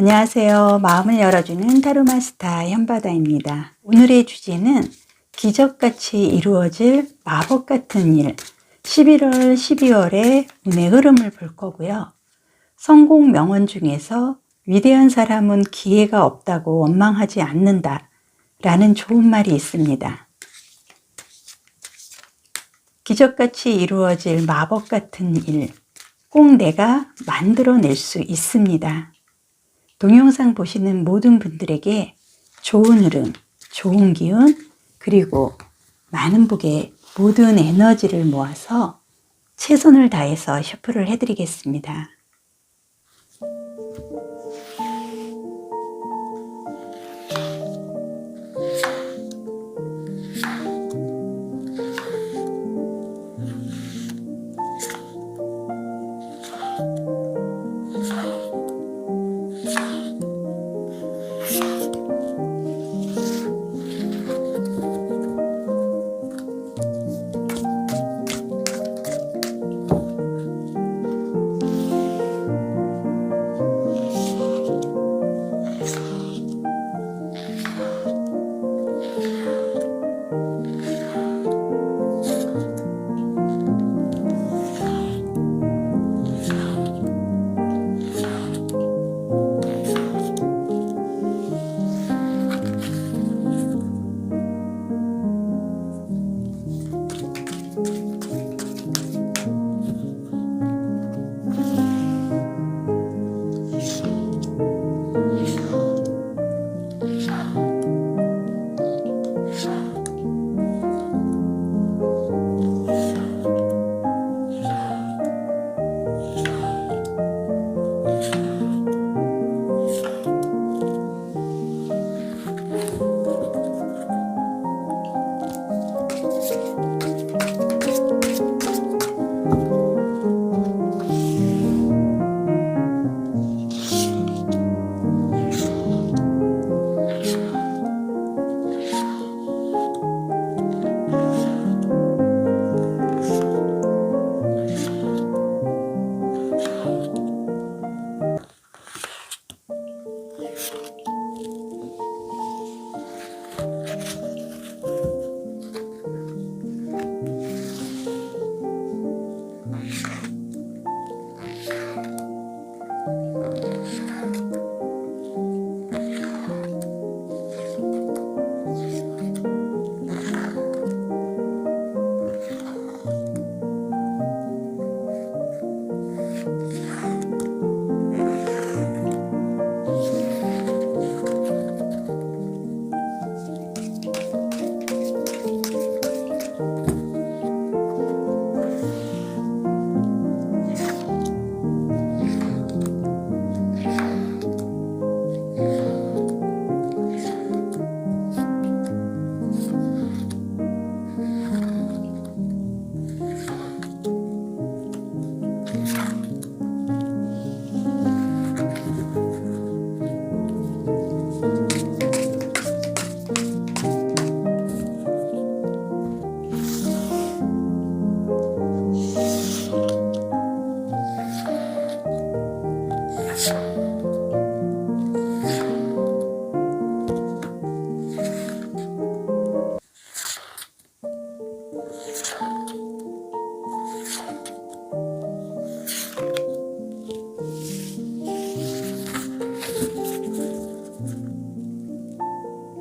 안녕하세요. 마음을 열어주는 타로마스터 현바다입니다. 오늘의 주제는 기적같이 이루어질 마법 같은 일, 11월, 12월의 운의 흐름을 볼 거고요. 성공 명언 중에서 위대한 사람은 기회가 없다고 원망하지 않는다 라는 좋은 말이 있습니다. 기적같이 이루어질 마법 같은 일, 꼭 내가 만들어낼 수 있습니다. 동영상 보시는 모든 분들에게 좋은 흐름, 좋은 기운, 그리고 많은 복의 모든 에너지를 모아서 최선을 다해서 셔플을 해드리겠습니다.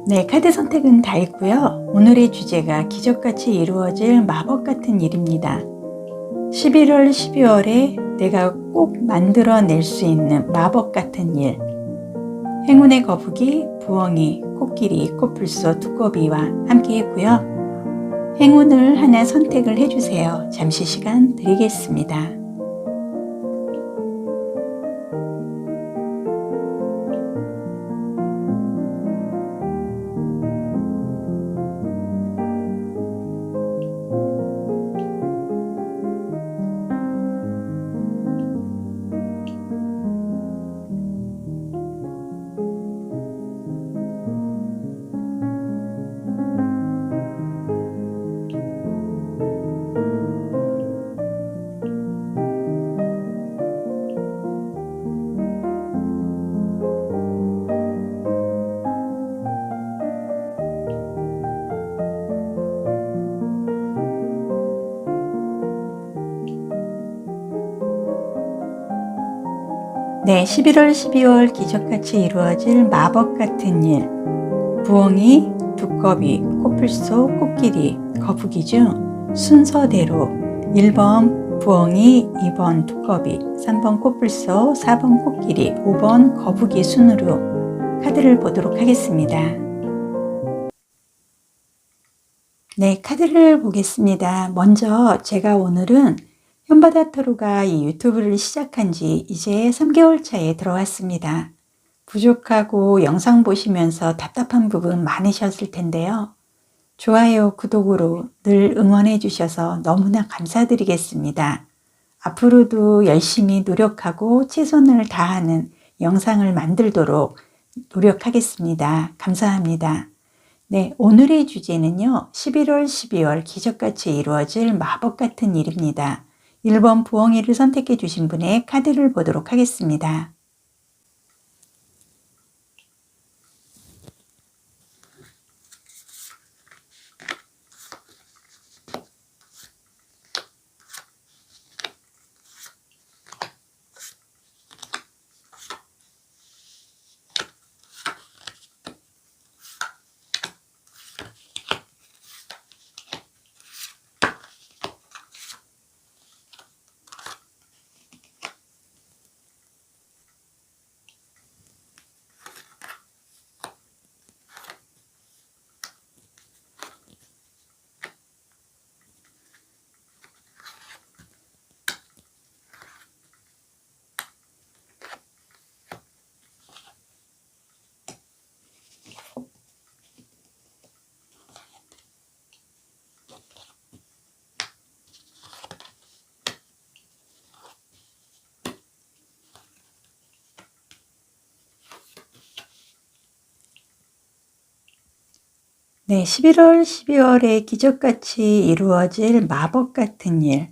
네, 카드 선택은 다 했고요. 오늘의 주제가 기적같이 이루어질 마법 같은 일입니다. 11월, 12월에 내가 꼭 만들어낼 수 있는 마법 같은 일. 행운의 거북이, 부엉이, 코끼리, 코뿔소, 두꺼비와 함께 했고요. 행운을 하나 선택을 해주세요. 잠시 시간 드리겠습니다. 네, 11월, 12월 기적같이 이루어질 마법 같은 일. 부엉이, 두꺼비, 코뿔소, 코끼리, 거북이 중 순서대로 1번 부엉이, 2번 두꺼비, 3번 코뿔소, 4번 코끼리, 5번 거북이 순으로 카드를 보도록 하겠습니다. 네, 카드를 보겠습니다. 먼저 제가 오늘은 현바다 타로가 이 유튜브를 시작한 지 이제 3개월 차에 들어왔습니다. 부족하고 영상 보시면서 답답한 부분 많으셨을 텐데요. 좋아요, 구독으로 늘 응원해 주셔서 너무나 감사드리겠습니다. 앞으로도 열심히 노력하고 최선을 다하는 영상을 만들도록 노력하겠습니다. 감사합니다. 네, 오늘의 주제는요. 11월, 12월 기적같이 이루어질 마법 같은 일입니다. 1번 부엉이를 선택해 주신 분의 카드를 보도록 하겠습니다. 네, 11월, 12월에 기적같이 이루어질 마법 같은 일.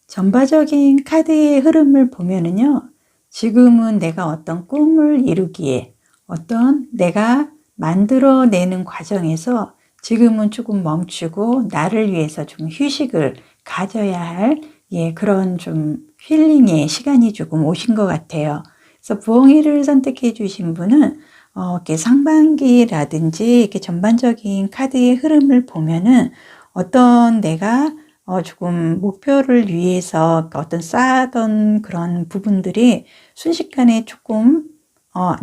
전반적인 카드의 흐름을 보면은요, 지금은 내가 어떤 꿈을 이루기에 어떤 내가 만들어내는 과정에서 지금은 조금 멈추고 나를 위해서 좀 휴식을 가져야 할 그런 좀 힐링의 시간이 조금 오신 것 같아요. 그래서 부엉이를 선택해 주신 분은 이렇게 상반기라든지 이렇게 전반적인 카드의 흐름을 보면은 어떤 내가 조금 목표를 위해서 어떤 쌓았던 그런 부분들이 순식간에 조금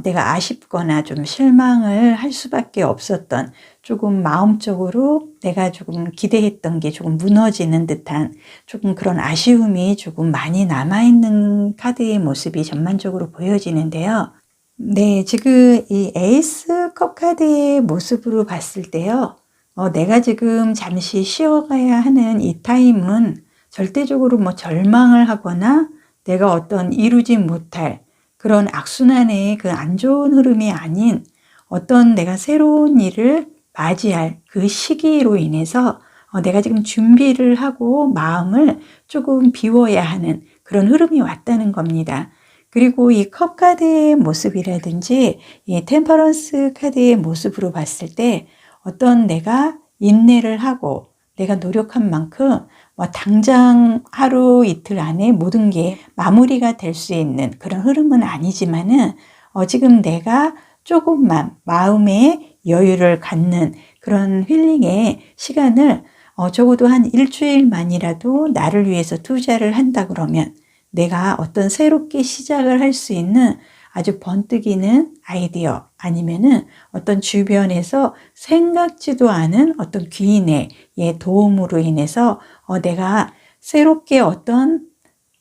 내가 아쉽거나 좀 실망을 할 수밖에 없었던 조금 마음적으로 내가 조금 기대했던 게 조금 무너지는 듯한 조금 그런 아쉬움이 조금 많이 남아있는 카드의 모습이 전반적으로 보여지는데요. 네, 지금 이 에이스 컵 카드의 모습으로 봤을 때요. 내가 지금 잠시 쉬어가야 하는 이 타임은 절대적으로 뭐 절망을 하거나 내가 어떤 이루지 못할 그런 악순환의 그 안 좋은 흐름이 아닌 어떤 내가 새로운 일을 맞이할 그 시기로 인해서 내가 지금 준비를 하고 마음을 조금 비워야 하는 그런 흐름이 왔다는 겁니다. 그리고 이 컵 카드의 모습이라든지 이 템퍼런스 카드의 모습으로 봤을 때 어떤 내가 인내를 하고 내가 노력한 만큼 당장 하루 이틀 안에 모든 게 마무리가 될 수 있는 그런 흐름은 아니지만은 지금 내가 조금만 마음의 여유를 갖는 그런 힐링의 시간을 적어도 한 일주일만이라도 나를 위해서 투자를 한다 그러면 내가 어떤 새롭게 시작을 할 수 있는 아주 번뜩이는 아이디어 아니면은 어떤 주변에서 생각지도 않은 어떤 귀인의 도움으로 인해서 내가 새롭게 어떤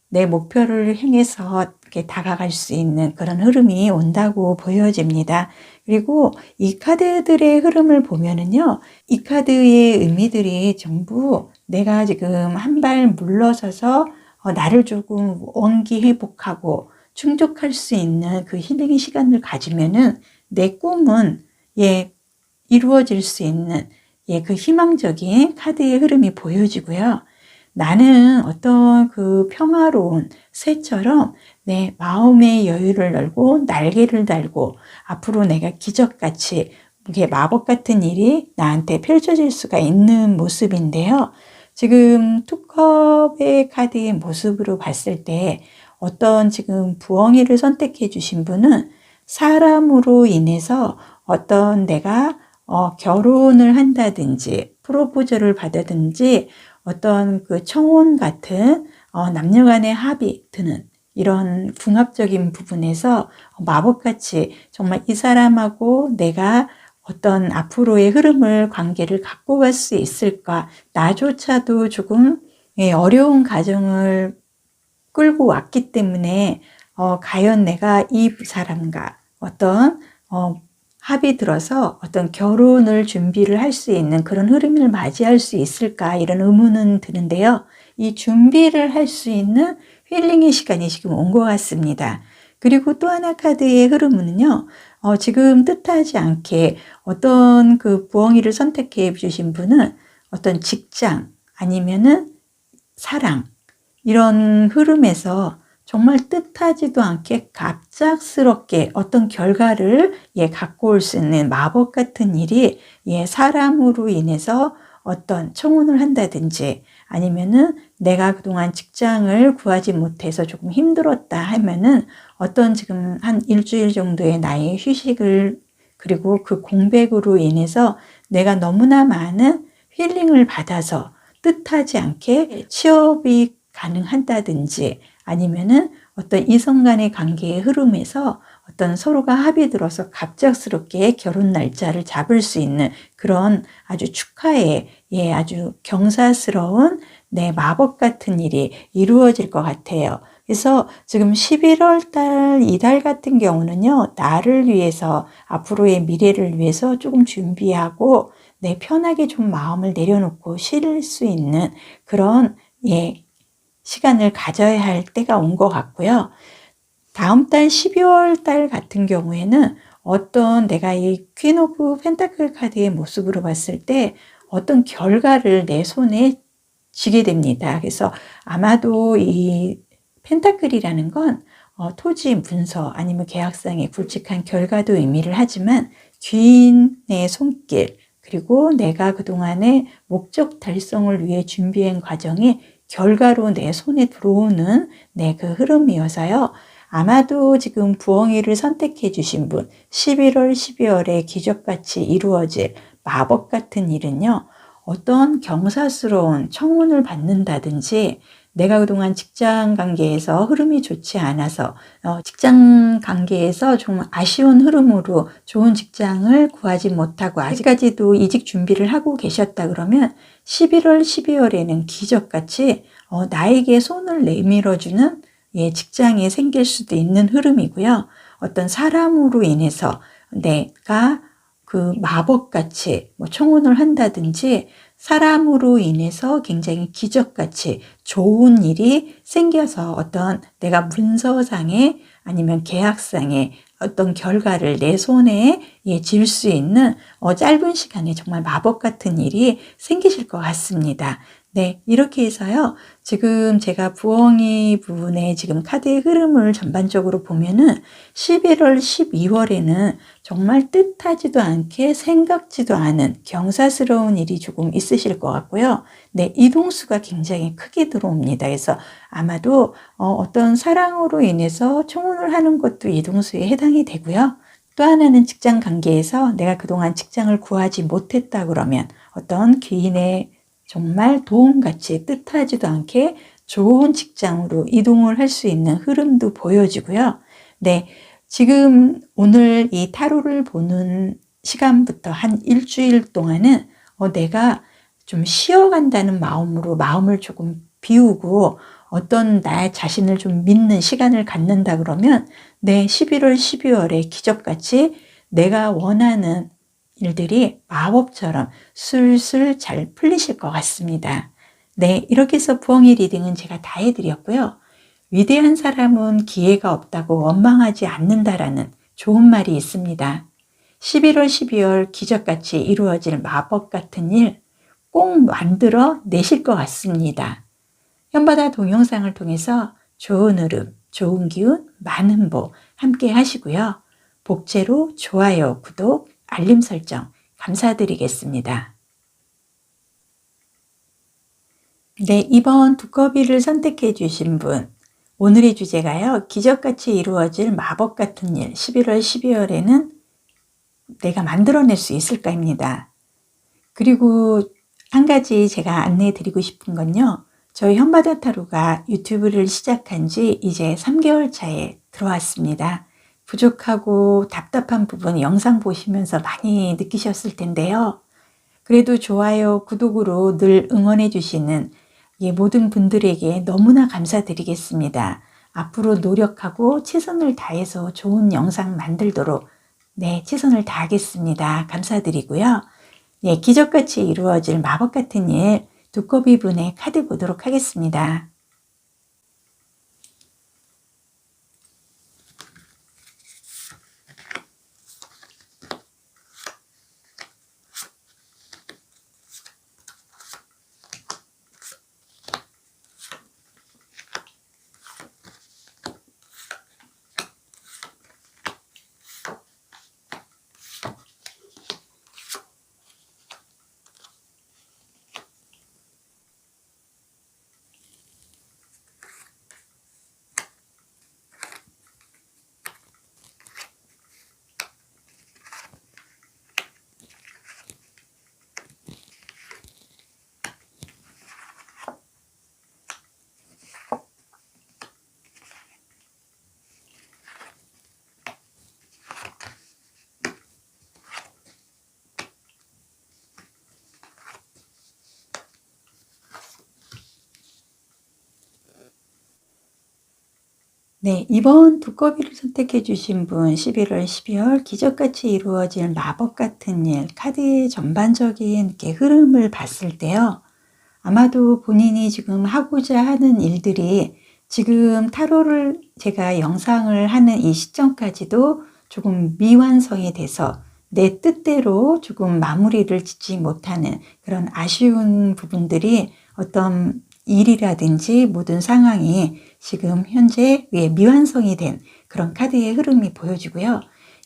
내 목표를 향해서 이렇게 다가갈 수 있는 그런 흐름이 온다고 보여집니다. 그리고 이 카드들의 흐름을 보면은요, 이 카드의 의미들이 전부 내가 지금 한 발 물러서서 나를 조금 원기 회복하고 충족할 수 있는 그 힐링의 시간을 가지면은 내 꿈은 이루어질 수 있는 그 희망적인 카드의 흐름이 보여지고요. 나는 어떤 그 평화로운 새처럼 내 마음의 여유를 열고 날개를 달고 앞으로 내가 기적같이 이게 마법 같은 일이 나한테 펼쳐질 수가 있는 모습인데요. 지금 투컵의 카드의 모습으로 봤을 때 어떤 지금 부엉이를 선택해 주신 분은 사람으로 인해서 어떤 내가 결혼을 한다든지 프로포즈를 받아든지 어떤 그 청혼 같은 남녀 간의 합의 드는 이런 궁합적인 부분에서 마법같이 정말 이 사람하고 내가 어떤 앞으로의 흐름을 관계를 갖고 갈 수 있을까, 나조차도 조금 어려운 가정을 끌고 왔기 때문에 과연 내가 이 사람과 어떤 합이 들어서 어떤 결혼을 준비를 할 수 있는 그런 흐름을 맞이할 수 있을까, 이런 의문은 드는데요. 이 준비를 할 수 있는 힐링의 시간이 지금 온 것 같습니다. 그리고 또 하나 카드의 흐름은요, 지금 뜻하지 않게 어떤 그 부엉이를 선택해 주신 분은 어떤 직장 아니면은 사랑, 이런 흐름에서 정말 뜻하지도 않게 갑작스럽게 어떤 결과를 갖고 올 수 있는 마법 같은 일이 사람으로 인해서 어떤 청혼을 한다든지 아니면은 내가 그동안 직장을 구하지 못해서 조금 힘들었다 하면은 어떤 지금 한 일주일 정도의 나의 휴식을, 그리고 그 공백으로 인해서 내가 너무나 많은 힐링을 받아서 뜻하지 않게 취업이 가능한다든지 아니면은 어떤 이성 간의 관계의 흐름에서 어떤 서로가 합의 들어서 갑작스럽게 결혼 날짜를 잡을 수 있는 그런 아주 축하의 아주 경사스러운 마법 같은 일이 이루어질 것 같아요. 그래서 지금 11월 달 이달 같은 경우는요, 나를 위해서 앞으로의 미래를 위해서 조금 준비하고 편하게 좀 마음을 내려놓고 쉴 수 있는 그런 시간을 가져야 할 때가 온 것 같고요. 다음 달 12월 달 같은 경우에는 어떤 내가 이 퀸 오브 펜타클 카드의 모습으로 봤을 때 어떤 결과를 내 손에 쥐게 됩니다. 그래서 아마도 이 펜타클이라는 건 토지, 문서 아니면 계약상의 굵직한 결과도 의미를 하지만 귀인의 손길, 그리고 내가 그동안의 목적 달성을 위해 준비한 과정이 결과로 내 손에 들어오는 그 흐름이어서요. 아마도 지금 부엉이를 선택해 주신 분, 11월, 12월에 기적같이 이루어질 마법 같은 일은요, 어떤 경사스러운 청혼을 받는다든지 내가 그동안 직장 관계에서 흐름이 좋지 않아서 직장 관계에서 정말 아쉬운 흐름으로 좋은 직장을 구하지 못하고 아직까지도 이직 준비를 하고 계셨다 그러면 11월, 12월에는 기적같이 나에게 손을 내밀어주는 직장이 생길 수도 있는 흐름이고요. 어떤 사람으로 인해서 내가 그 마법같이 청혼을 한다든지 사람으로 인해서 굉장히 기적같이 좋은 일이 생겨서 어떤 내가 문서상에 아니면 계약상에 어떤 결과를 내 손에 쥘 수 있는 짧은 시간에 정말 마법 같은 일이 생기실 것 같습니다. 이렇게 해서요. 지금 제가 부엉이 부분에 지금 카드의 흐름을 전반적으로 보면은 11월, 12월에는 정말 뜻하지도 않게 생각지도 않은 경사스러운 일이 조금 있으실 것 같고요. 이동수가 굉장히 크게 들어옵니다. 그래서 아마도 어떤 사랑으로 인해서 청혼을 하는 것도 이동수에 해당이 되고요. 또 하나는 직장 관계에서 내가 그동안 직장을 구하지 못했다 그러면 어떤 귀인의 정말 도움같이 뜻하지도 않게 좋은 직장으로 이동을 할 수 있는 흐름도 보여지고요. 지금 오늘 이 타로를 보는 시간부터 한 일주일 동안은 내가 좀 쉬어간다는 마음으로 마음을 조금 비우고 어떤 나 자신을 좀 믿는 시간을 갖는다 그러면 11월, 12월에 기적같이 내가 원하는 일들이 마법처럼 술술 잘 풀리실 것 같습니다. 이렇게 해서 부엉이 리딩은 제가 다 해드렸고요. 위대한 사람은 기회가 없다고 원망하지 않는다라는 좋은 말이 있습니다. 11월, 12월 기적같이 이루어질 마법 같은 일 꼭 만들어 내실 것 같습니다. 현바다 동영상을 통해서 좋은 흐름, 좋은 기운, 많은 복 함께 하시고요. 복제로 좋아요, 구독, 알림 설정 감사드리겠습니다. 이번 두꺼비를 선택해 주신 분, 오늘의 주제가요. 기적같이 이루어질 마법 같은 일. 11월, 12월에는 내가 만들어낼 수 있을까입니다. 그리고 한 가지 제가 안내해 드리고 싶은 건요. 저희 현바다 타로가 유튜브를 시작한 지 이제 3개월 차에 들어왔습니다. 부족하고 답답한 부분 영상 보시면서 많이 느끼셨을 텐데요. 그래도 좋아요, 구독으로 늘 응원해 주시는 모든 분들에게 너무나 감사드리겠습니다. 앞으로 노력하고 최선을 다해서 좋은 영상 만들도록 최선을 다하겠습니다. 감사드리고요. 기적같이 이루어질 마법 같은 일 두꺼비 분의 카드 보도록 하겠습니다. 이번 두꺼비를 선택해 주신 분 11월, 12월 기적같이 이루어질 마법 같은 일 카드의 전반적인 흐름을 봤을 때요. 아마도 본인이 지금 하고자 하는 일들이 지금 타로를 제가 영상을 하는 이 시점까지도 조금 미완성이 돼서 내 뜻대로 조금 마무리를 짓지 못하는 그런 아쉬운 부분들이 어떤 일이라든지 모든 상황이 지금 현재 미완성이 된 그런 카드의 흐름이 보여지고요.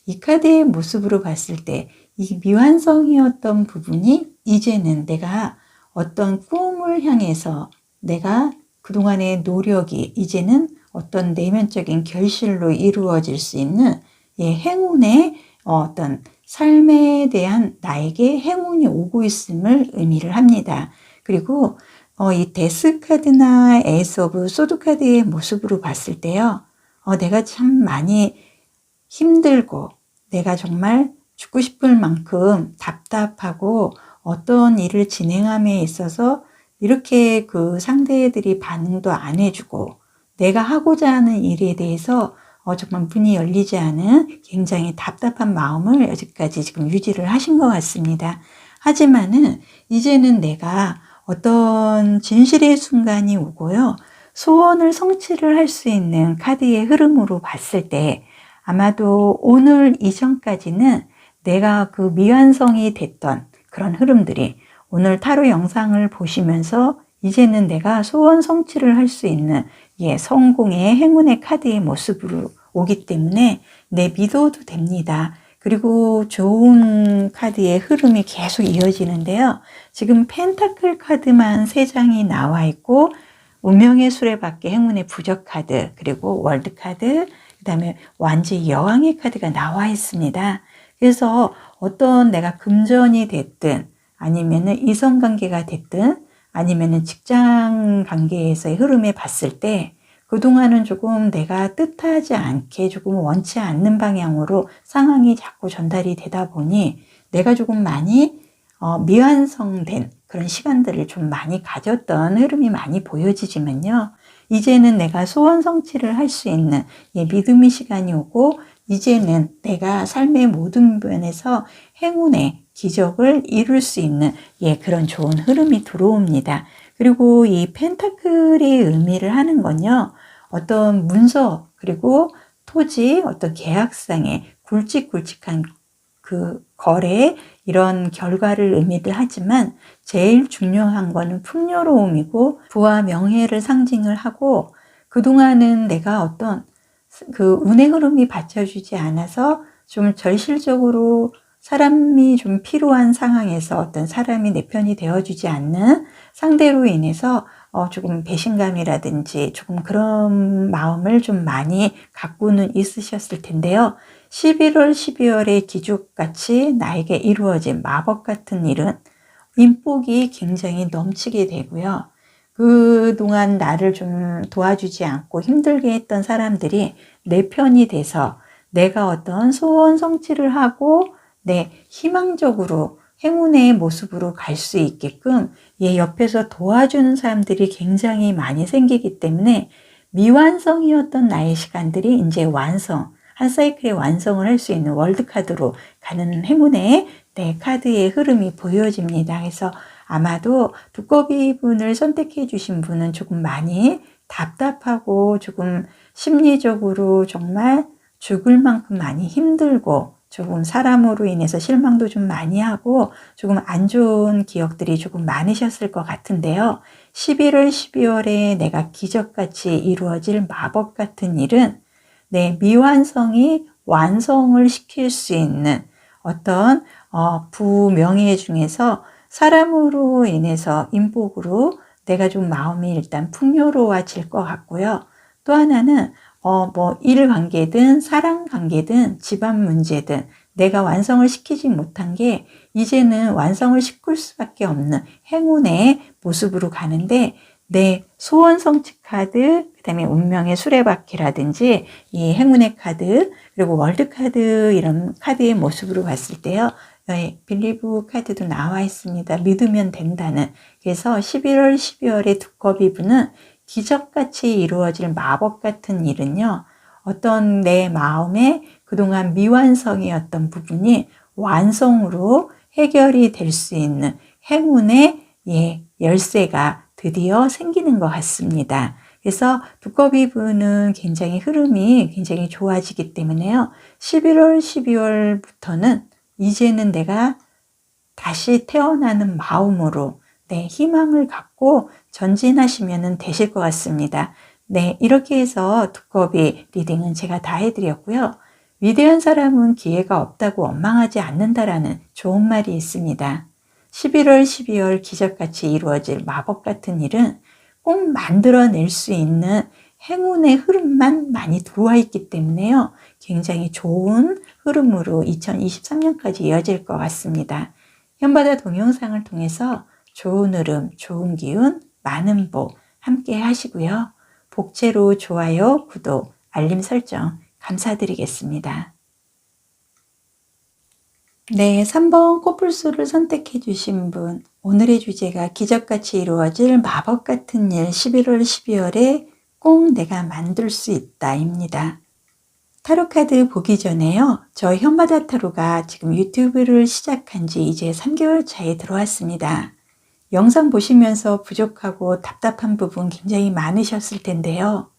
이 카드의 모습으로 봤을 때 이 미완성이었던 부분이 이제는 내가 어떤 꿈을 향해서 내가 그동안의 노력이 이제는 어떤 내면적인 결실로 이루어질 수 있는 행운의 어떤 삶에 대한 나에게 행운이 오고 있음을 의미를 합니다. 그리고 이 데스 카드나 에이스 오브 소드 카드의 모습으로 봤을 때요. 내가 참 많이 힘들고 내가 정말 죽고 싶을 만큼 답답하고 어떤 일을 진행함에 있어서 이렇게 그 상대들이 반응도 안 해주고 내가 하고자 하는 일에 대해서 정말 문이 열리지 않은 굉장히 답답한 마음을 여지까지 지금 유지를 하신 것 같습니다. 하지만은 이제는 내가 어떤 진실의 순간이 오고요. 소원을 성취를 할 수 있는 카드의 흐름으로 봤을 때 아마도 오늘 이전까지는 내가 그 미완성이 됐던 그런 흐름들이 오늘 타로 영상을 보시면서 이제는 내가 소원 성취를 할 수 있는 성공의 행운의 카드의 모습으로 오기 때문에 믿어도 됩니다. 그리고 좋은 카드의 흐름이 계속 이어지는데요. 지금 펜타클 카드만 3장이 나와 있고 운명의 수레바퀴 행운의 부적 카드 그리고 월드 카드 그 다음에 완지 여왕의 카드가 나와 있습니다. 그래서 어떤 내가 금전이 됐든 아니면은 이성관계가 됐든 아니면은 직장 관계에서의 흐름에 봤을 때 그동안은 조금 내가 뜻하지 않게 조금 원치 않는 방향으로 상황이 자꾸 전달이 되다 보니 내가 조금 많이 미완성된 그런 시간들을 좀 많이 가졌던 흐름이 많이 보여지지만요. 이제는 내가 소원 성취를 할 수 있는 믿음의 시간이 오고 이제는 내가 삶의 모든 면에서 행운의 기적을 이룰 수 있는 그런 좋은 흐름이 들어옵니다. 그리고 이 펜타클의 의미를 하는 건요. 어떤 문서 그리고 토지 어떤 계약상의 굵직굵직한 그 거래 이런 결과를 의미를 하지만 제일 중요한 거는 풍요로움이고 부와 명예를 상징을 하고 그동안은 내가 어떤 그 운의 흐름이 받쳐주지 않아서 좀 절실적으로 사람이 좀 필요한 상황에서 어떤 사람이 내 편이 되어주지 않는 상대로 인해서 조금 배신감이라든지 조금 그런 마음을 좀 많이 갖고는 있으셨을 텐데요. 11월, 12월에 기적같이 나에게 이루어진 마법 같은 일은 인복이 굉장히 넘치게 되고요. 그동안 나를 좀 도와주지 않고 힘들게 했던 사람들이 내 편이 돼서 내가 어떤 소원 성취를 하고 희망적으로 행운의 모습으로 갈 수 있게끔 옆에서 도와주는 사람들이 굉장히 많이 생기기 때문에 미완성이었던 나의 시간들이 이제 한 사이클의 완성을 할 수 있는 월드카드로 가는 행운의 카드의 흐름이 보여집니다. 그래서 아마도 두꺼비 분을 선택해 주신 분은 조금 많이 답답하고 조금 심리적으로 정말 죽을 만큼 많이 힘들고 조금 사람으로 인해서 실망도 좀 많이 하고 조금 안 좋은 기억들이 조금 많으셨을 것 같은데요. 11월, 12월에 내가 기적같이 이루어질 마법 같은 일은 미완성이 완성을 시킬 수 있는 어떤 부명예 중에서 사람으로 인해서 인복으로 내가 좀 마음이 일단 풍요로워질 것 같고요. 또 하나는 일 관계든 사랑 관계든 집안 문제든 내가 완성을 시키지 못한 게 이제는 완성을 시킬 수밖에 없는 행운의 모습으로 가는데 내 소원 성취 카드, 그 다음에 운명의 수레바퀴라든지 이 행운의 카드, 그리고 월드 카드 이런 카드의 모습으로 봤을 때요. 빌리브 카드도 나와 있습니다. 믿으면 된다는. 그래서 11월, 12월의 두꺼비 분은 기적같이 이루어질 마법 같은 일은요. 어떤 내 마음에 그동안 미완성이었던 부분이 완성으로 해결이 될 수 있는 행운의 열쇠가 드디어 생기는 것 같습니다. 그래서 두꺼비 분은 굉장히 흐름이 굉장히 좋아지기 때문에요. 11월, 12월부터는 이제는 내가 다시 태어나는 마음으로 희망을 갖고 전진하시면 되실 것 같습니다. 이렇게 해서 두꺼비 리딩은 제가 다 해드렸고요. 위대한 사람은 기회가 없다고 원망하지 않는다라는 좋은 말이 있습니다. 11월, 12월 기적같이 이루어질 마법 같은 일은 꼭 만들어낼 수 있는 행운의 흐름만 많이 들어와 있기 때문에요. 굉장히 좋은 흐름으로 2023년까지 이어질 것 같습니다. 현바다 동영상을 통해서 좋은 흐름, 좋은 기운, 많은 복 함께 하시고요. 복채로 좋아요, 구독, 알림 설정 감사드리겠습니다. 3번 코뿔소를 선택해 주신 분, 오늘의 주제가 기적같이 이루어질 마법 같은 일 11월, 12월에 꼭 내가 만들 수 있다 입니다. 타로카드 보기 전에요. 저 현바다 타로가 지금 유튜브를 시작한 지 이제 3개월 차에 들어왔습니다. 영상 보시면서 부족하고 답답한 부분 굉장히 많으셨을 텐데요.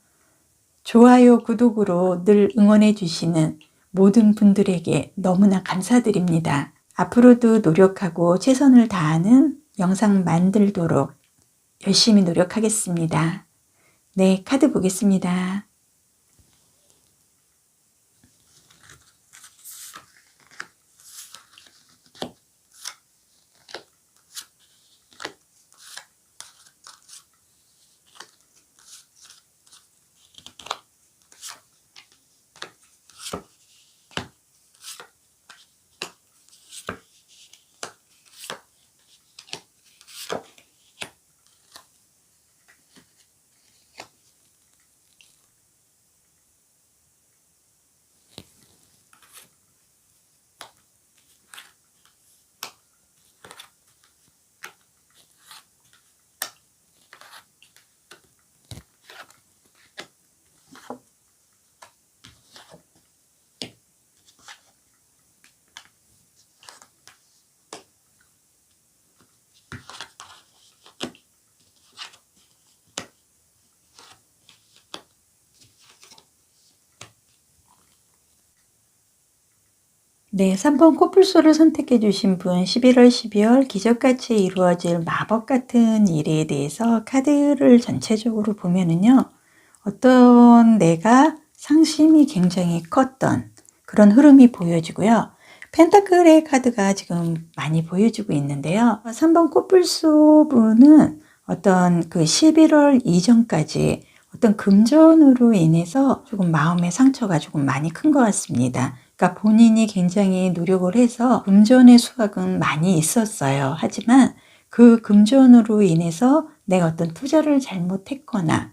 좋아요, 구독으로 늘 응원해 주시는 모든 분들에게 너무나 감사드립니다. 앞으로도 노력하고 최선을 다하는 영상 만들도록 열심히 노력하겠습니다. 카드 보겠습니다. 네, 3번 코뿔소를 선택해 주신 분 11월, 12월 기적같이 이루어질 마법 같은 일에 대해서 카드를 전체적으로 보면은요. 어떤 내가 상심이 굉장히 컸던 그런 흐름이 보여지고요. 펜타클의 카드가 지금 많이 보여지고 있는데요. 3번 코뿔소 분은 어떤 그 11월 이전까지 어떤 금전으로 인해서 조금 마음의 상처가 조금 많이 큰 것 같습니다. 그러니까 본인이 굉장히 노력을 해서 금전의 수확은 많이 있었어요. 하지만 그 금전으로 인해서 내가 어떤 투자를 잘못했거나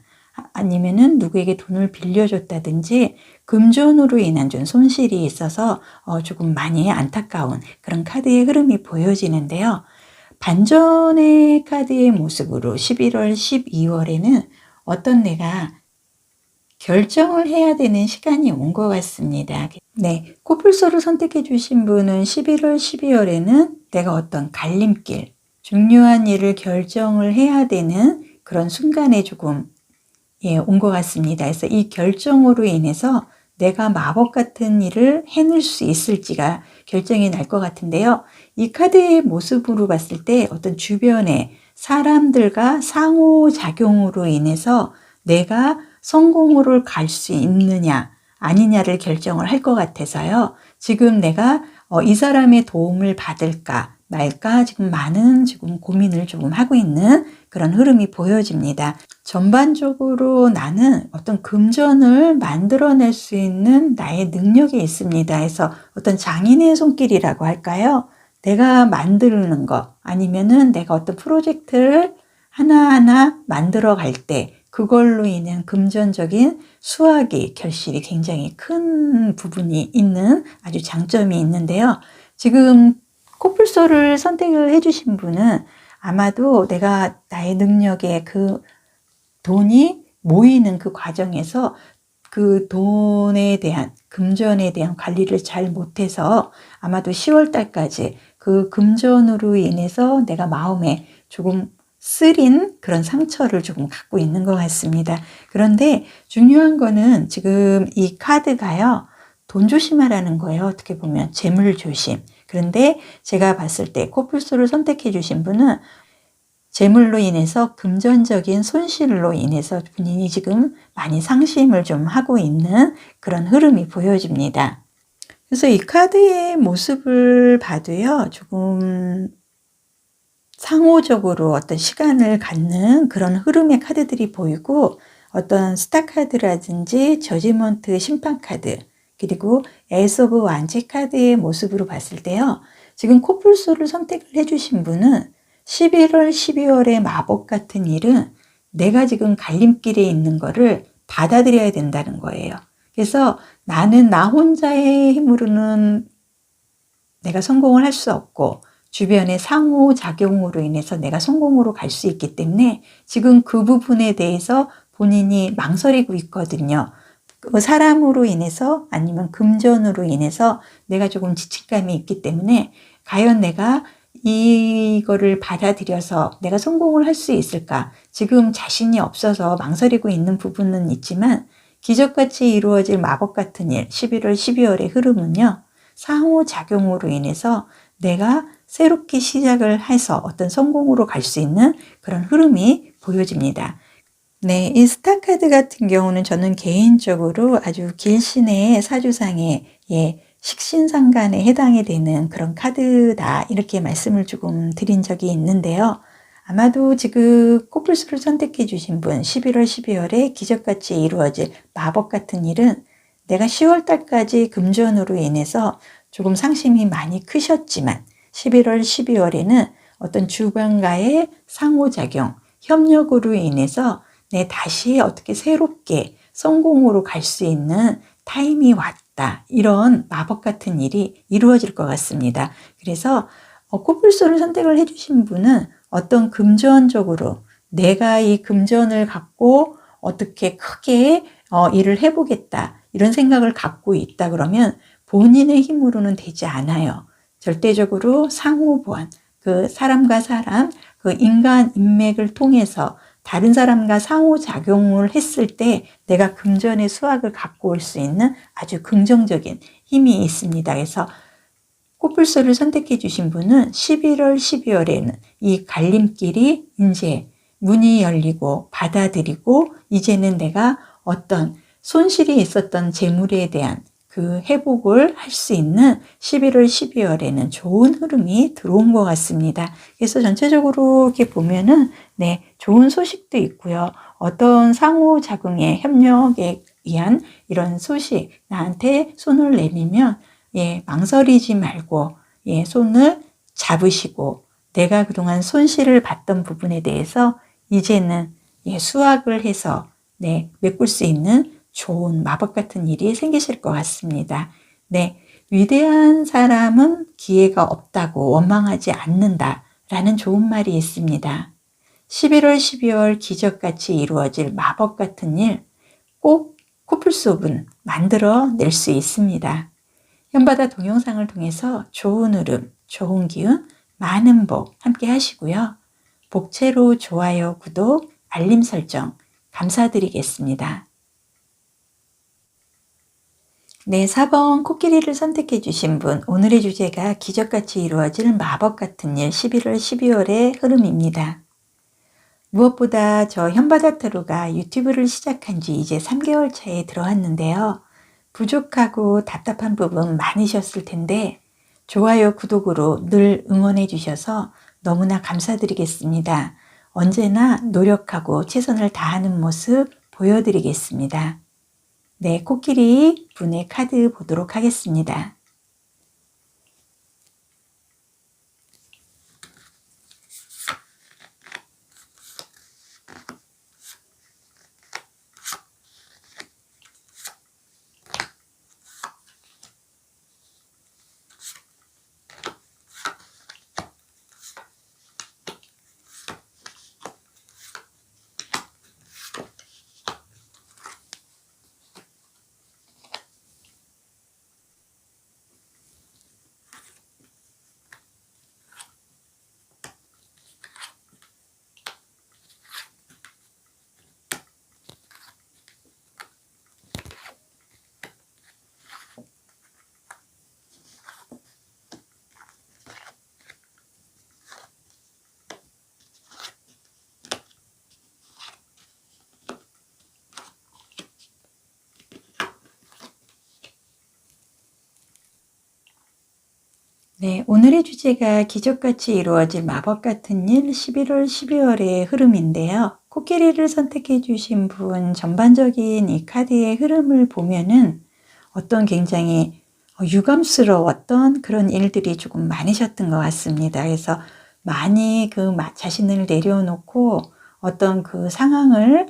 아니면은 누구에게 돈을 빌려줬다든지 금전으로 인한 좀 손실이 있어서 조금 많이 안타까운 그런 카드의 흐름이 보여지는데요. 반전의 카드의 모습으로 11월, 12월에는 어떤 내가 결정을 해야 되는 시간이 온 것 같습니다. 네, 코뿔소를 선택해 주신 분은 11월, 12월에는 내가 어떤 갈림길, 중요한 일을 결정을 해야 되는 그런 순간에 조금 온 것 같습니다. 그래서 이 결정으로 인해서 내가 마법 같은 일을 해낼 수 있을지가 결정이 날 것 같은데요. 이 카드의 모습으로 봤을 때 어떤 주변의 사람들과 상호작용으로 인해서 내가 성공으로 갈 수 있느냐 아니냐를 결정을 할 것 같아서요. 지금 내가 이 사람의 도움을 받을까 말까 지금 많은 지금 고민을 조금 하고 있는 그런 흐름이 보여집니다. 전반적으로 나는 어떤 금전을 만들어낼 수 있는 나의 능력이 있습니다. 해서 어떤 장인의 손길이라고 할까요? 내가 만드는 거 아니면은 내가 어떤 프로젝트를 하나하나 만들어 갈 때 그걸로 인한 금전적인 수확이 결실이 굉장히 큰 부분이 있는 아주 장점이 있는데요. 지금 코뿔소를 선택을 해주신 분은 아마도 내가 나의 능력에 그 돈이 모이는 그 과정에서 그 돈에 대한 금전에 대한 관리를 잘 못해서 아마도 10월 달까지 그 금전으로 인해서 내가 마음에 조금 쓰린 그런 상처를 조금 갖고 있는 것 같습니다. 그런데 중요한 거는 지금 이 카드가요. 돈 조심하라는 거예요. 어떻게 보면 재물 조심. 그런데 제가 봤을 때 코뿔소를 선택해 주신 분은 재물로 인해서 금전적인 손실로 인해서 본인이 지금 많이 상심을 좀 하고 있는 그런 흐름이 보여집니다. 그래서 이 카드의 모습을 봐도요, 조금 상호적으로 어떤 시간을 갖는 그런 흐름의 카드들이 보이고 어떤 스타 카드라든지 저지먼트 심판 카드 그리고 에이스 오브 완지 카드의 모습으로 봤을 때요. 지금 코뿔소를 선택을 해주신 분은 11월, 12월의 마법 같은 일은 내가 지금 갈림길에 있는 거를 받아들여야 된다는 거예요. 그래서 나는 나 혼자의 힘으로는 내가 성공을 할 수 없고 주변의 상호작용으로 인해서 내가 성공으로 갈 수 있기 때문에 지금 그 부분에 대해서 본인이 망설이고 있거든요. 그 사람으로 인해서 아니면 금전으로 인해서 내가 조금 지침감이 있기 때문에 과연 내가 이거를 받아들여서 내가 성공을 할 수 있을까? 지금 자신이 없어서 망설이고 있는 부분은 있지만 기적같이 이루어질 마법 같은 일 11월, 12월의 흐름은요. 상호작용으로 인해서 내가 새롭게 시작을 해서 어떤 성공으로 갈 수 있는 그런 흐름이 보여집니다. 네, 이 스타 카드 같은 경우는 저는 개인적으로 아주 길신의 사주상의 식신상간에 해당이 되는 그런 카드다 이렇게 말씀을 조금 드린 적이 있는데요. 아마도 지금 코뿔소를 선택해 주신 분 11월, 12월에 기적같이 이루어질 마법 같은 일은 내가 10월 달까지 금전으로 인해서 조금 상심이 많이 크셨지만 11월, 12월에는 어떤 주변과의 상호작용, 협력으로 인해서 내 다시 어떻게 새롭게 성공으로 갈 수 있는 타임이 왔다. 이런 마법 같은 일이 이루어질 것 같습니다. 그래서 코뿔소를 선택을 해주신 분은 어떤 금전적으로 내가 이 금전을 갖고 어떻게 크게 일을 해보겠다. 이런 생각을 갖고 있다 그러면 본인의 힘으로는 되지 않아요. 절대적으로 상호보완, 그 사람과 사람, 그 인간 인맥을 통해서 다른 사람과 상호작용을 했을 때 내가 금전의 수확을 갖고 올 수 있는 아주 긍정적인 힘이 있습니다. 그래서 코뿔소를 선택해 주신 분은 11월, 12월에는 이 갈림길이 이제 문이 열리고 받아들이고 이제는 내가 어떤 손실이 있었던 재물에 대한 그 회복을 할 수 있는 11월, 12월에는 좋은 흐름이 들어온 것 같습니다. 그래서 전체적으로 이렇게 보면은 네, 좋은 소식도 있고요. 어떤 상호작용의 협력에 의한 이런 소식, 나한테 손을 내밀면 예, 망설이지 말고 예, 손을 잡으시고 내가 그동안 손실을 봤던 부분에 대해서 이제는 예, 수확을 해서 네, 메꿀 수 있는 좋은 마법 같은 일이 생기실 것 같습니다. 네, 위대한 사람은 기회가 없다고 원망하지 않는다 라는 좋은 말이 있습니다. 11월, 12월 기적같이 이루어질 마법 같은 일 꼭 코뿔소분 만들어 낼 수 있습니다. 현바다 동영상을 통해서 좋은 흐름, 좋은 기운, 많은 복 함께 하시고요. 복채로 좋아요, 구독, 알림 설정 감사드리겠습니다. 네, 4번 코끼리를 선택해 주신 분, 오늘의 주제가 기적같이 이루어질 마법 같은 일 11월, 12월의 흐름입니다. 무엇보다 저 현바다 타로가 유튜브를 시작한 지 이제 3개월 차에 들어왔는데요. 부족하고 답답한 부분 많으셨을 텐데 좋아요, 구독으로 늘 응원해 주셔서 너무나 감사드리겠습니다. 언제나 노력하고 최선을 다하는 모습 보여드리겠습니다. 네, 코끼리 분의 카드 보도록 하겠습니다. 네, 오늘의 주제가 기적같이 이루어질 마법 같은 일 11월, 12월의 흐름인데요. 코끼리를 선택해 주신 분 전반적인 이 카드의 흐름을 보면은 어떤 굉장히 유감스러웠던 그런 일들이 조금 많으셨던 것 같습니다. 그래서 많이 그 자신을 내려놓고 어떤 그 상황을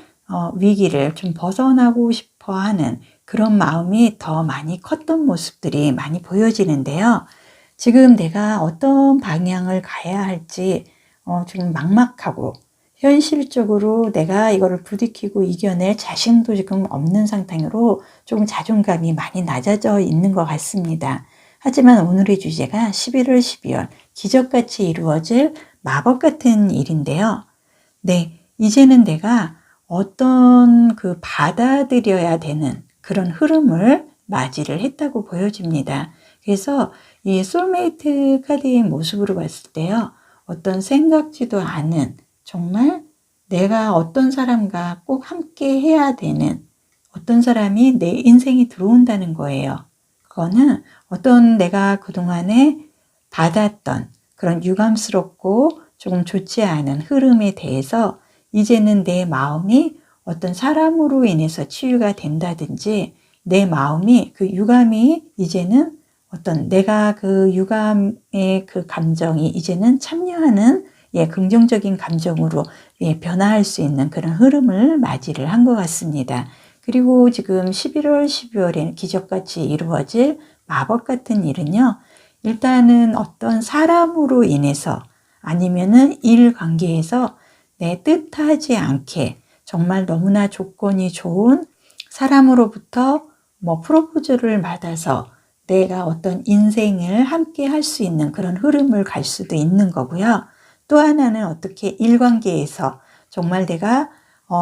위기를 좀 벗어나고 싶어 하는 그런 마음이 더 많이 컸던 모습들이 많이 보여지는데요. 지금 내가 어떤 방향을 가야 할지 좀 막막하고 현실적으로 내가 이거를 부딪히고 이겨낼 자신도 지금 없는 상태로 조금 자존감이 많이 낮아져 있는 것 같습니다. 하지만 오늘의 주제가 11월, 12월 기적같이 이루어질 마법 같은 일인데요. 네, 이제는 내가 어떤 그 받아들여야 되는 그런 흐름을 맞이를 했다고 보여집니다. 그래서 이 소울메이트 카드의 모습으로 봤을 때요. 어떤 생각지도 않은 정말 내가 어떤 사람과 꼭 함께 해야 되는 어떤 사람이 내 인생에 들어온다는 거예요. 그거는 어떤 내가 그동안에 받았던 그런 유감스럽고 조금 좋지 않은 흐름에 대해서 이제는 내 마음이 어떤 사람으로 인해서 치유가 된다든지 내 마음이 그 유감이 이제는 어떤 내가 그 유감의 그 감정이 이제는 참여하는 예, 긍정적인 감정으로 예, 변화할 수 있는 그런 흐름을 맞이를 한 것 같습니다. 그리고 지금 11월, 12월에 기적같이 이루어질 마법 같은 일은요. 일단은 어떤 사람으로 인해서 아니면은 일 관계에서 내 뜻하지 않게 정말 너무나 조건이 좋은 사람으로부터 프로포즈를 받아서 내가 어떤 인생을 함께 할 수 있는 그런 흐름을 갈 수도 있는 거고요. 또 하나는 어떻게 일관계에서 정말 내가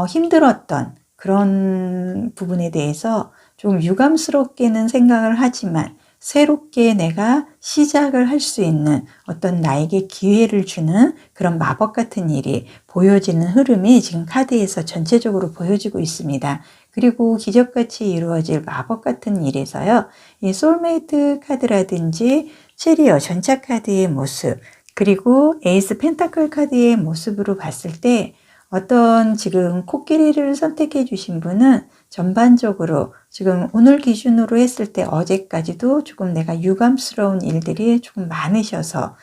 힘들었던 그런 부분에 대해서 좀 유감스럽게는 생각을 하지만 새롭게 내가 시작을 할 수 있는 어떤 나에게 기회를 주는 그런 마법 같은 일이 보여지는 흐름이 지금 카드에서 전체적으로 보여지고 있습니다. 그리고 기적같이 이루어질 마법 같은 일에서요. 이 소울메이트 카드라든지 체리어 전차 카드의 모습, 그리고 에이스 펜타클 카드의 모습으로 봤을 때 어떤 지금 코끼리를 선택해 주신 분은 전반적으로 지금 오늘 기준으로 했을 때 어제까지도 조금 내가 유감스러운 일들이 조금 많으셔서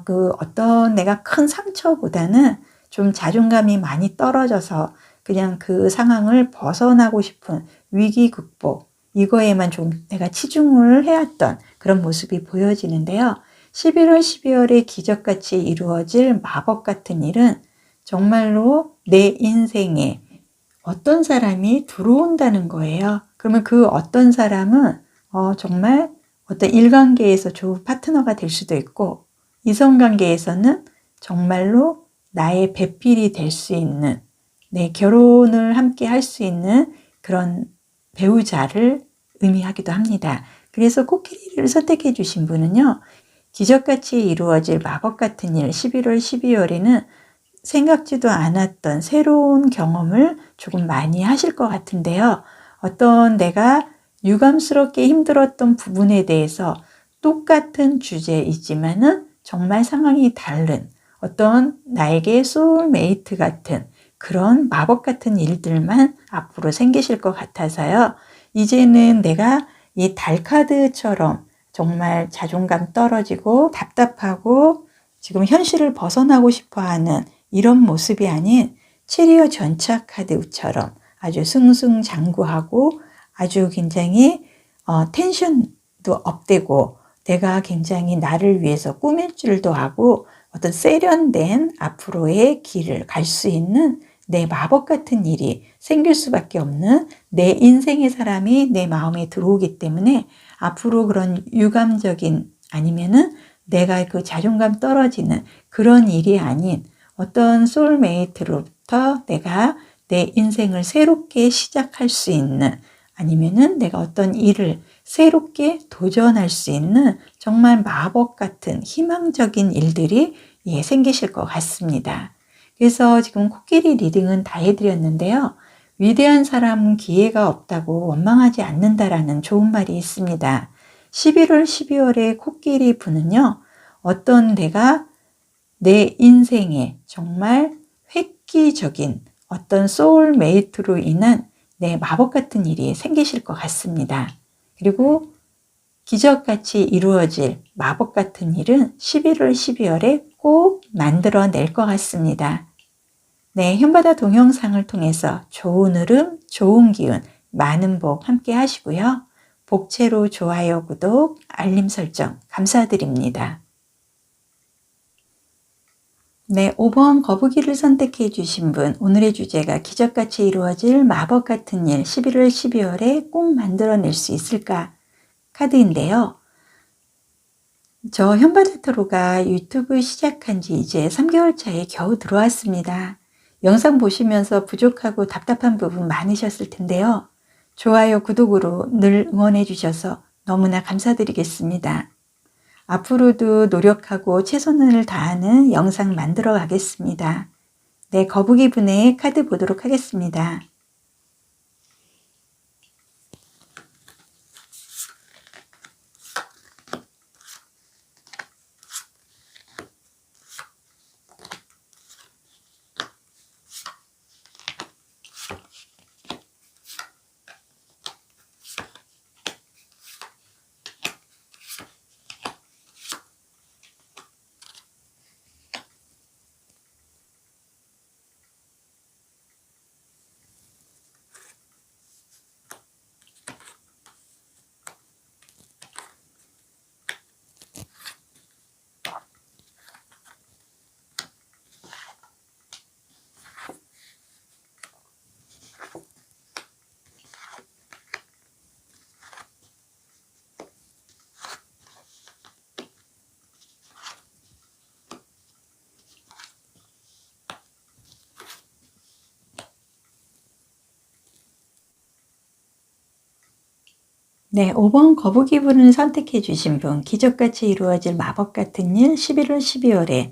그 어떤 내가 큰 상처보다는 좀 자존감이 많이 떨어져서 그냥 그 상황을 벗어나고 싶은 위기 극복, 이거에만 좀 내가 치중을 해왔던 그런 모습이 보여지는데요. 11월, 12월에 기적같이 이루어질 마법 같은 일은 정말로 내 인생에 어떤 사람이 들어온다는 거예요. 그러면 그 어떤 사람은 정말 어떤 일관계에서 좋은 파트너가 될 수도 있고, 이성관계에서는 정말로 나의 배필이 될 수 있는, 내 결혼을 함께 할 수 있는 그런 배우자를 의미하기도 합니다. 그래서 코끼리를 선택해 주신 분은요, 기적같이 이루어질 마법 같은 일, 11월, 12월에는 생각지도 않았던 새로운 경험을 조금 많이 하실 것 같은데요. 어떤 내가 유감스럽게 힘들었던 부분에 대해서 똑같은 주제이지만은 정말 상황이 다른 어떤 나에게 소울메이트 같은 그런 마법 같은 일들만 앞으로 생기실 것 같아서요. 이제는 내가 이 달카드처럼 정말 자존감 떨어지고 답답하고 지금 현실을 벗어나고 싶어 하는 이런 모습이 아닌 체리어 전차 카드처럼 아주 승승장구하고 아주 굉장히 텐션도 업되고 내가 굉장히 나를 위해서 꾸밀 줄도 하고 어떤 세련된 앞으로의 길을 갈 수 있는 내 마법 같은 일이 생길 수밖에 없는 내 인생의 사람이 내 마음에 들어오기 때문에 앞으로 그런 유감적인 아니면은 내가 그 자존감 떨어지는 그런 일이 아닌 어떤 소울메이트로부터 내가 내 인생을 새롭게 시작할 수 있는 아니면은 내가 어떤 일을 새롭게 도전할 수 있는 정말 마법 같은 희망적인 일들이 생기실 것 같습니다. 그래서 지금 코끼리 리딩은 다 해드렸는데요. 위대한 사람은 기회가 없다고 원망하지 않는다라는 좋은 말이 있습니다. 11월, 12월에 코끼리 분은요. 어떤 내가 내 인생에 정말 획기적인 어떤 소울메이트로 인한 내 마법 같은 일이 생기실 것 같습니다. 그리고 기적같이 이루어질 마법 같은 일은 11월, 12월에 꼭 만들어낼 것 같습니다. 네, 현바다 동영상을 통해서 좋은 흐름, 좋은 기운, 많은 복 함께 하시고요. 복채로 좋아요, 구독, 알림 설정 감사드립니다. 네, 5번 거북이를 선택해 주신 분, 오늘의 주제가 기적같이 이루어질 마법 같은 일 11월, 12월에 꼭 만들어낼 수 있을까? 카드인데요. 저 현바다 타로가 유튜브 시작한 지 이제 3개월 차에 겨우 들어왔습니다. 영상 보시면서 부족하고 답답한 부분 많으셨을 텐데요. 좋아요, 구독으로 늘 응원해 주셔서 너무나 감사드리겠습니다. 앞으로도 노력하고 최선을 다하는 영상 만들어 가겠습니다. 네, 거북이 분의 카드 보도록 하겠습니다. 네, 5번 거북이 분을 선택해 주신 분, 기적같이 이루어질 마법 같은 일 11월, 12월에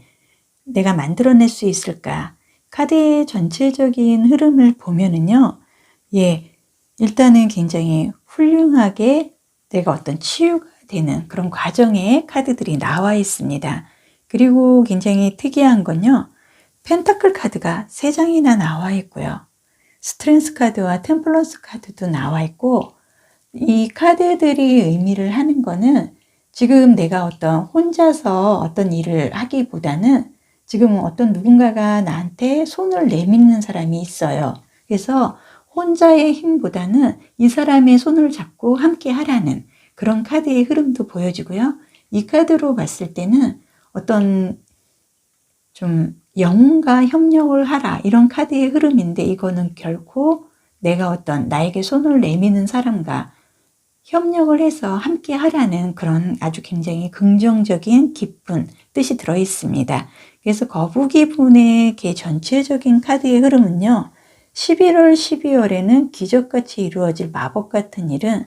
내가 만들어낼 수 있을까? 카드의 전체적인 흐름을 보면은요, 일단은 굉장히 훌륭하게 내가 어떤 치유가 되는 그런 과정의 카드들이 나와 있습니다. 그리고 굉장히 특이한 건요. 펜타클 카드가 3장이나 나와 있고요. 스트렝스 카드와 템플러스 카드도 나와 있고, 이 카드들이 의미를 하는 거는 지금 내가 어떤 혼자서 어떤 일을 하기보다는 지금 어떤 누군가가 나한테 손을 내미는 사람이 있어요. 그래서 혼자의 힘보다는 이 사람의 손을 잡고 함께 하라는 그런 카드의 흐름도 보여지고요. 이 카드로 봤을 때는 어떤 좀 영혼과 협력을 하라 이런 카드의 흐름인데, 이거는 결코 내가 어떤 나에게 손을 내미는 사람과 협력을 해서 함께 하라는 그런 아주 굉장히 긍정적인 기쁜 뜻이 들어 있습니다. 그래서 거북이분의 전체적인 카드의 흐름은요. 11월, 12월에는 기적같이 이루어질 마법 같은 일은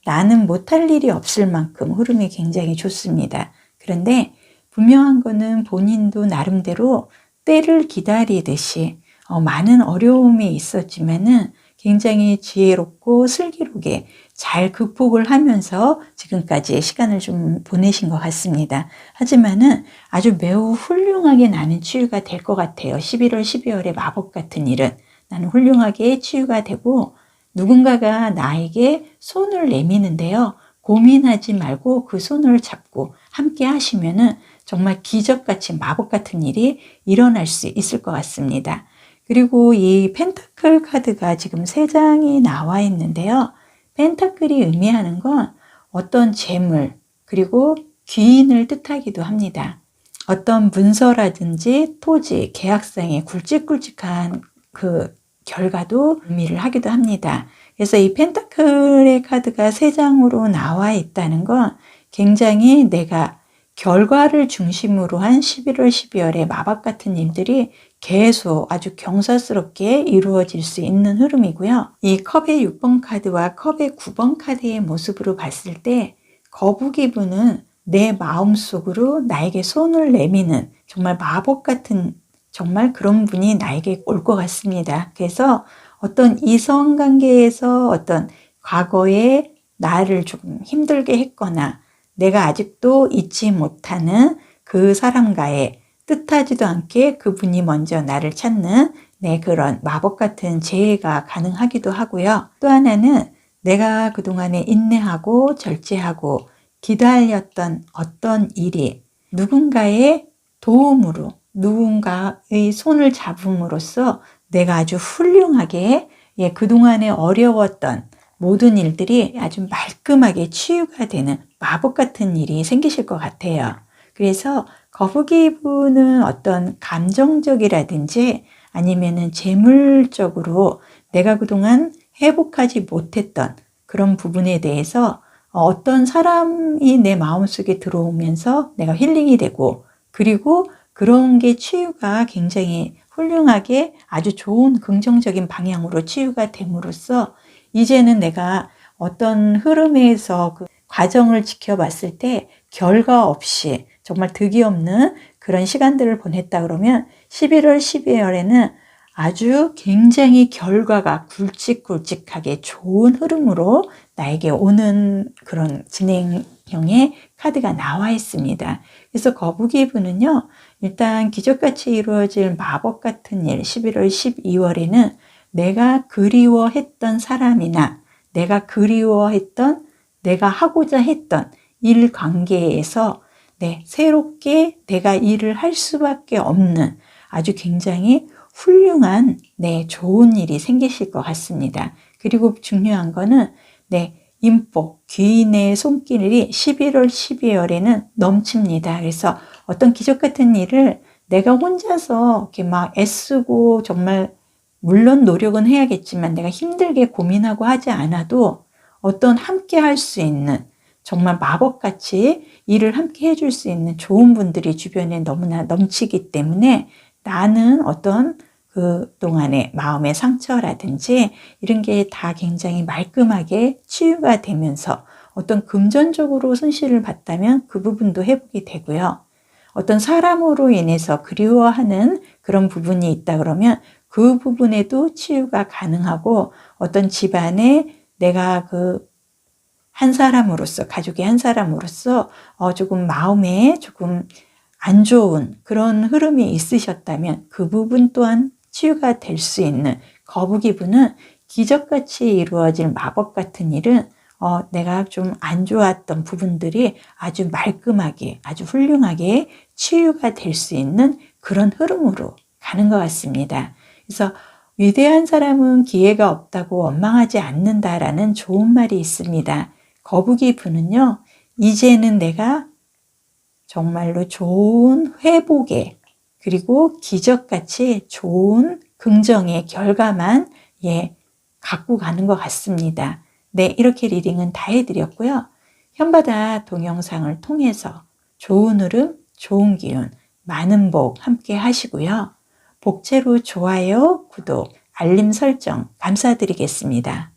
나는 못할 일이 없을 만큼 흐름이 굉장히 좋습니다. 그런데 분명한 거는 본인도 나름대로 때를 기다리듯이 많은 어려움이 있었지만은 굉장히 지혜롭고 슬기롭게 잘 극복을 하면서 지금까지의 시간을 좀 보내신 것 같습니다. 하지만은 아주 매우 훌륭하게 나는 치유가 될 것 같아요. 11월, 12월의 마법 같은 일은 나는 훌륭하게 치유가 되고, 누군가가 나에게 손을 내미는데요. 고민하지 말고 그 손을 잡고 함께 하시면은 정말 기적같이 마법 같은 일이 일어날 수 있을 것 같습니다. 그리고 이 펜타클 카드가 지금 3장이 나와 있는데요. 펜타클이 의미하는 건 어떤 재물 그리고 귀인을 뜻하기도 합니다. 어떤 문서라든지 토지, 계약상의 굵직굵직한 그 결과도 의미를 하기도 합니다. 그래서 이 펜타클의 카드가 3장으로 나와 있다는 건 굉장히 내가 결과를 중심으로 한 11월, 12월의 마법 같은 일들이 계속 아주 경사스럽게 이루어질 수 있는 흐름이고요. 이 컵의 6번 카드와 컵의 9번 카드의 모습으로 봤을 때 거북이분은 내 마음속으로 나에게 손을 내미는 정말 마법 같은 정말 그런 분이 나에게 올 것 같습니다. 그래서 어떤 이성관계에서 어떤 과거에 나를 조금 힘들게 했거나 내가 아직도 잊지 못하는 그 사람과의 뜻하지도 않게 그분이 먼저 나를 찾는 그런 마법 같은 재해가 가능하기도 하고요. 또 하나는 내가 그동안에 인내하고 절제하고 기다렸던 어떤 일이 누군가의 도움으로 누군가의 손을 잡음으로써 내가 아주 훌륭하게 그동안에 어려웠던 모든 일들이 아주 말끔하게 치유가 되는 마법 같은 일이 생기실 것 같아요. 그래서 거북이분은 어떤 감정적이라든지 아니면은 재물적으로 내가 그동안 회복하지 못했던 그런 부분에 대해서 어떤 사람이 내 마음속에 들어오면서 내가 힐링이 되고, 그리고 그런 게 치유가 굉장히 훌륭하게 아주 좋은 긍정적인 방향으로 치유가 됨으로써 이제는 내가 어떤 흐름에서 그 과정을 지켜봤을 때 결과 없이 정말 득이 없는 그런 시간들을 보냈다 그러면 11월, 12월에는 아주 굉장히 결과가 굵직굵직하게 좋은 흐름으로 나에게 오는 그런 진행형의 카드가 나와 있습니다. 그래서 거북이분은요, 일단 기적같이 이루어질 마법 같은 일 11월, 12월에는 내가 그리워했던 사람이나 내가 그리워했던 내가 하고자 했던 일 관계에서 새롭게 내가 일을 할 수밖에 없는 아주 굉장히 훌륭한 좋은 일이 생기실 것 같습니다. 그리고 중요한 거는 인복, 귀인의 손길이 11월, 12월에는 넘칩니다. 그래서 어떤 기적 같은 일을 내가 혼자서 이렇게 막 애쓰고 정말 물론 노력은 해야겠지만 내가 힘들게 고민하고 하지 않아도 어떤 함께 할 수 있는 정말 마법같이 일을 함께 해줄 수 있는 좋은 분들이 주변에 너무나 넘치기 때문에 나는 어떤 그동안의 마음의 상처라든지 이런 게 다 굉장히 말끔하게 치유가 되면서 어떤 금전적으로 손실을 봤다면 그 부분도 회복이 되고요. 어떤 사람으로 인해서 그리워하는 그런 부분이 있다 그러면 그 부분에도 치유가 가능하고 어떤 집안에 내가 한 사람으로서, 가족의 한 사람으로서 조금 마음에 조금 안 좋은 그런 흐름이 있으셨다면 그 부분 또한 치유가 될 수 있는, 거북이분은 기적같이 이루어질 마법 같은 일은 내가 좀 안 좋았던 부분들이 아주 말끔하게, 아주 훌륭하게 치유가 될 수 있는 그런 흐름으로 가는 것 같습니다. 그래서 위대한 사람은 기회가 없다고 원망하지 않는다라는 좋은 말이 있습니다. 거북이 분은요, 이제는 내가 정말로 좋은 회복의, 그리고 기적같이 좋은 긍정의 결과만 갖고 가는 것 같습니다. 네, 이렇게 리딩은 다 해드렸고요. 현바다 동영상을 통해서 좋은 흐름, 좋은 기운, 많은 복 함께 하시고요. 복채로 좋아요, 구독, 알림 설정 감사드리겠습니다.